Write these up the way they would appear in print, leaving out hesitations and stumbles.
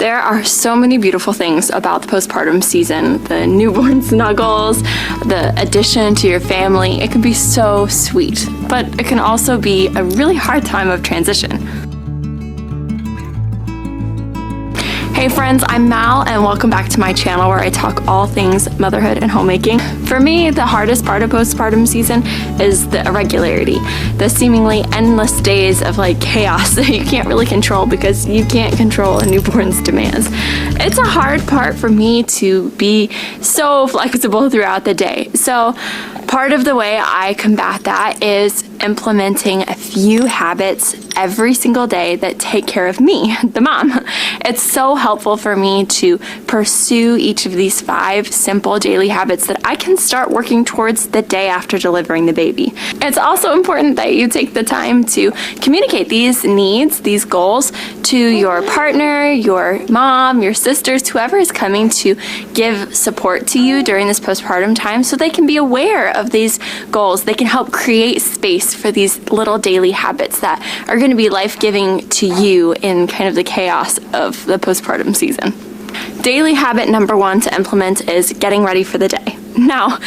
There are so many beautiful things about the postpartum season. The newborn snuggles, the addition to your family. It can be so sweet, but it can also be a really hard time of transition. Hey friends, I'm Mal and welcome back to my channel where I talk all things motherhood and homemaking. For me, the hardest part of postpartum season is the irregularity, the seemingly endless days of chaos that you can't really control because you can't control a newborn's demands. It's a hard part for me to be so flexible throughout the day. So part of the way I combat that is implementing a few habits every single day that take care of me, the mom. It's so helpful for me to pursue each of these 5 simple daily habits that I can start working towards the day after delivering the baby. It's also important that you take the time to communicate these needs, these goals to your partner, your mom, your sisters, whoever is coming to give support to you during this postpartum time so they can be aware of these goals. They can help create space for these little daily habits that are going to be life-giving to you in kind of the chaos of the postpartum season. Daily habit number 1 to implement is getting ready for the day. Now,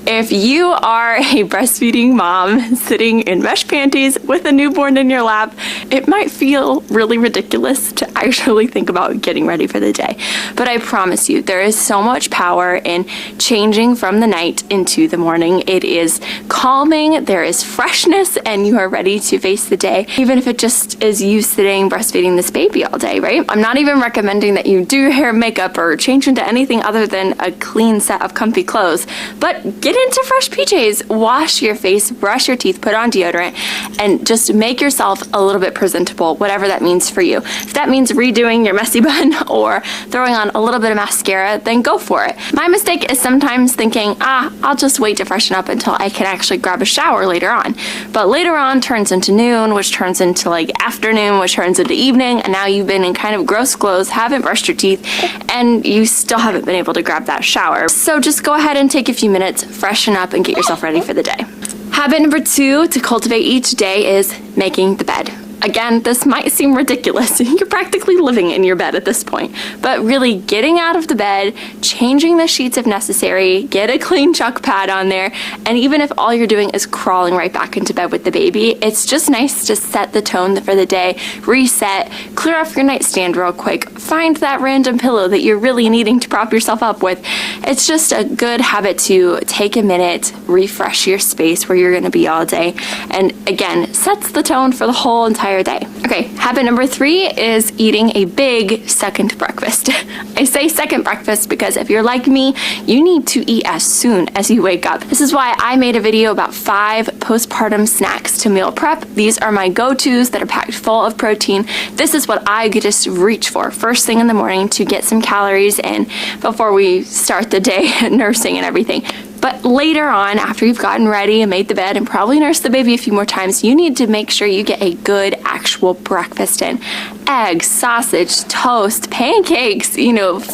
if you are a breastfeeding mom sitting in mesh panties with a newborn in your lap, it might feel really ridiculous to actually think about getting ready for the day. But I promise you, there is so much power in changing from the night into the morning. It is calming, there is freshness, and you are ready to face the day, even if it just is you sitting breastfeeding this baby all day, right? I'm not even recommending that you do your hair and makeup or change into anything other than a clean set of comfy clothes. But get into fresh PJs, wash your face, brush your teeth, put on deodorant, and just make yourself a little bit presentable, whatever that means for you. If that means redoing your messy bun or throwing on a little bit of mascara, then go for it. My mistake is sometimes thinking, I'll just wait to freshen up until I can actually grab a shower later on. But later on turns into noon, which turns into afternoon, which turns into evening, and now you've been in kind of gross clothes, haven't brushed your teeth, and you still haven't been able to grab that shower. So just go ahead and take a few minutes, freshen up, and get yourself ready for the day. Habit number 2 to cultivate each day is making the bed. Again, this might seem ridiculous. You're practically living in your bed at this point, but really getting out of the bed, changing the sheets if necessary, get a clean chuck pad on there, and even if all you're doing is crawling right back into bed with the baby, it's just nice to set the tone for the day, reset, clear off your nightstand real quick, find that random pillow that you're really needing to prop yourself up with. It's just a good habit to take a minute, refresh your space where you're gonna be all day, and again, sets the tone for the whole entire day. Okay, habit number 3 is eating a big second breakfast. I say second breakfast because if you're like me, you need to eat as soon as you wake up. This is why I made a video about 5 postpartum snacks to meal prep. These are my go-tos that are packed full of protein. This is what I just reach for first thing in the morning to get some calories in before we start the day nursing and everything. But later on, after you've gotten ready and made the bed and probably nursed the baby a few more times, you need to make sure you get a good actual breakfast in. Eggs, sausage, toast, pancakes,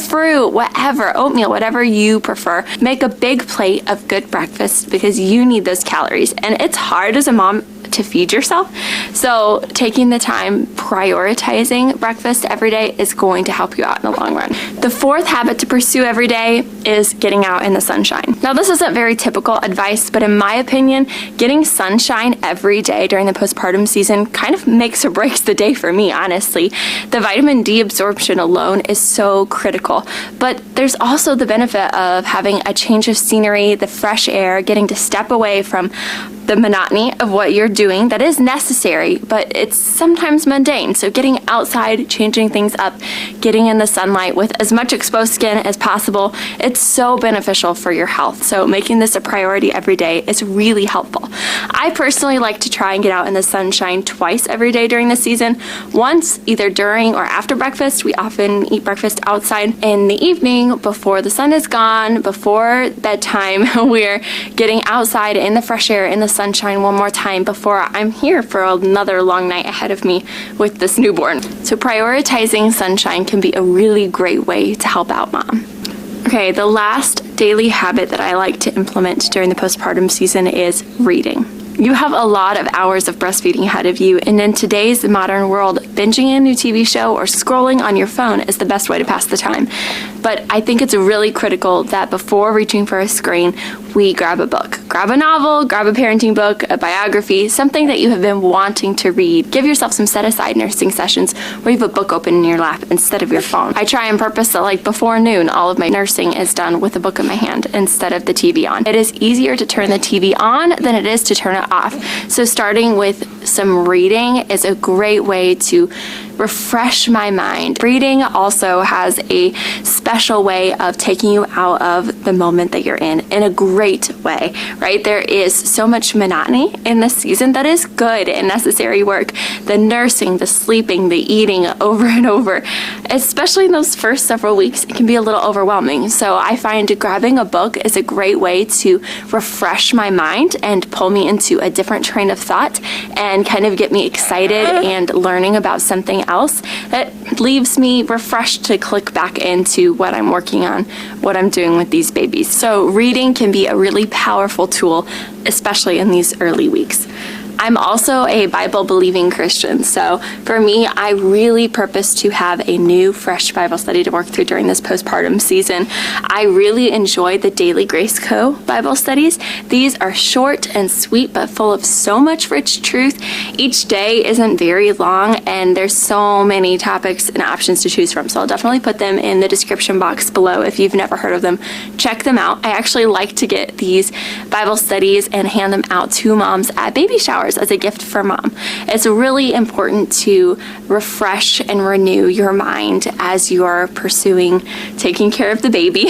fruit, whatever, oatmeal, whatever you prefer. Make a big plate of good breakfast because you need those calories. And it's hard as a mom to feed yourself. So taking the time, prioritizing breakfast every day is going to help you out in the long run. The 4th habit to pursue every day is getting out in the sunshine. Now this isn't very typical advice, but in my opinion, getting sunshine every day during the postpartum season kind of makes or breaks the day for me, honestly. The vitamin D absorption alone is so critical, but there's also the benefit of having a change of scenery, the fresh air, getting to step away from the monotony of what you're doing that is necessary, but it's sometimes mundane. So getting outside, changing things up, getting in the sunlight with as much exposed skin as possible, it's so beneficial for your health. So making this a priority every day is really helpful. I personally like to try and get out in the sunshine twice every day during the season. Once either during or after breakfast. We often eat breakfast outside. In the evening before the sun is gone, before bedtime, we're getting outside in the fresh air, in the sunshine one more time before I'm here for another long night ahead of me with this newborn. So prioritizing sunshine can be a really great way to help out mom. Okay, the last daily habit that I like to implement during the postpartum season is reading. You have a lot of hours of breastfeeding ahead of you, and in today's modern world, binging a new TV show or scrolling on your phone is the best way to pass the time. But I think it's really critical that before reaching for a screen, we grab a book. Grab a novel, grab a parenting book, a biography, something that you have been wanting to read. Give yourself some set-aside nursing sessions where you have a book open in your lap instead of your phone. I try on purpose that like before noon, all of my nursing is done with a book in my hand instead of the TV on. It is easier to turn the TV on than it is to turn it off. So starting with some reading is a great way to refresh my mind. Reading also has a special way of taking you out of the moment that you're in a great way, right? There is so much monotony in this season that is good and necessary work. The nursing, the sleeping, the eating over and over, especially in those first several weeks, it can be a little overwhelming. So I find grabbing a book is a great way to refresh my mind and pull me into a different train of thought and kind of get me excited and learning about something else that leaves me refreshed to click back into what I'm working on, what I'm doing with these babies. So reading can be a really powerful tool, especially in these early weeks. I'm also a Bible-believing Christian, so for me, I really purpose to have a new, fresh Bible study to work through during this postpartum season. I really enjoy the Daily Grace Co. Bible studies. These are short and sweet, but full of so much rich truth. Each day isn't very long, and there's so many topics and options to choose from, so I'll definitely put them in the description box below if you've never heard of them. Check them out. I actually like to get these Bible studies and hand them out to moms at baby showers as a gift for mom. It's really important to refresh and renew your mind as you're pursuing taking care of the baby.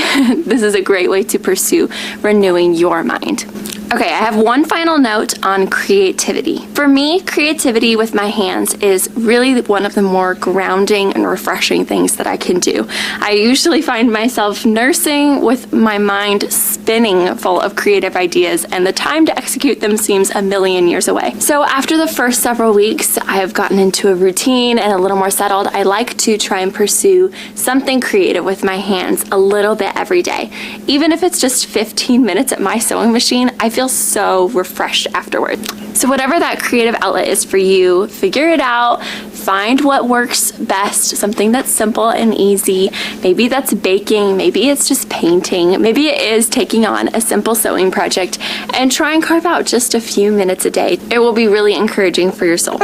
This is a great way to pursue renewing your mind. Okay, I have one final note on creativity. For me, creativity with my hands is really one of the more grounding and refreshing things that I can do. I usually find myself nursing with my mind spinning full of creative ideas, and the time to execute them seems a million years away. So after the first several weeks, I have gotten into a routine and a little more settled. I like to try and pursue something creative with my hands a little bit every day. Even if it's just 15 minutes at my sewing machine, I feel so refreshed afterward. So whatever that creative outlet is for you, figure it out, find what works best, something that's simple and easy. Maybe that's baking, maybe it's just painting, maybe it is taking on a simple sewing project, and try and carve out just a few minutes a day. It will be really encouraging for your soul.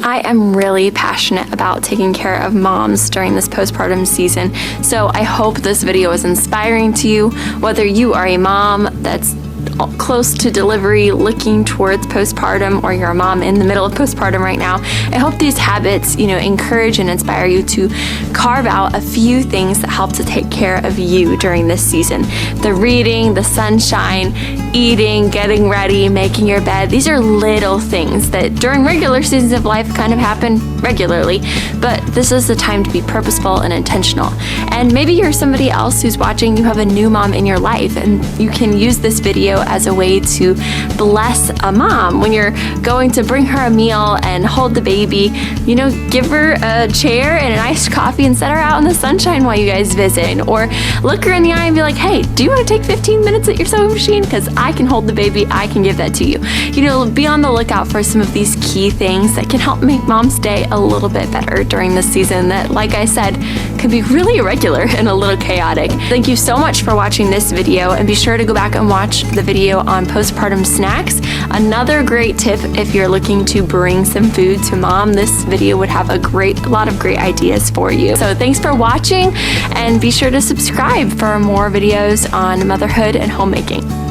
I am really passionate about taking care of moms during this postpartum season, so I hope this video is inspiring to you, whether you are a mom that's close to delivery, looking towards postpartum, or you're a mom in the middle of postpartum right now. I hope these habits, encourage and inspire you to carve out a few things that help to take care of you during this season. The reading, the sunshine, eating, getting ready, making your bed. These are little things that during regular seasons of life kind of happen regularly, but this is the time to be purposeful and intentional. And maybe you're somebody else who's watching, you have a new mom in your life, and you can use this video as a way to bless a mom when you're going to bring her a meal and hold the baby. Give her a chair and an iced coffee and set her out in the sunshine while you guys visit, or look her in the eye and be like, hey, do you want to take 15 minutes at your sewing machine? Because I can hold the baby, I can give that to you. Be on the lookout for some of these key things that can help make mom's day a little bit better during this season that, like I said, can be really irregular and a little chaotic. Thank you so much for watching this video, and be sure to go back and watch the video on postpartum snacks. Another great tip if you're looking to bring some food to mom, this video would have a lot of great ideas for you. So thanks for watching, and be sure to subscribe for more videos on motherhood and homemaking.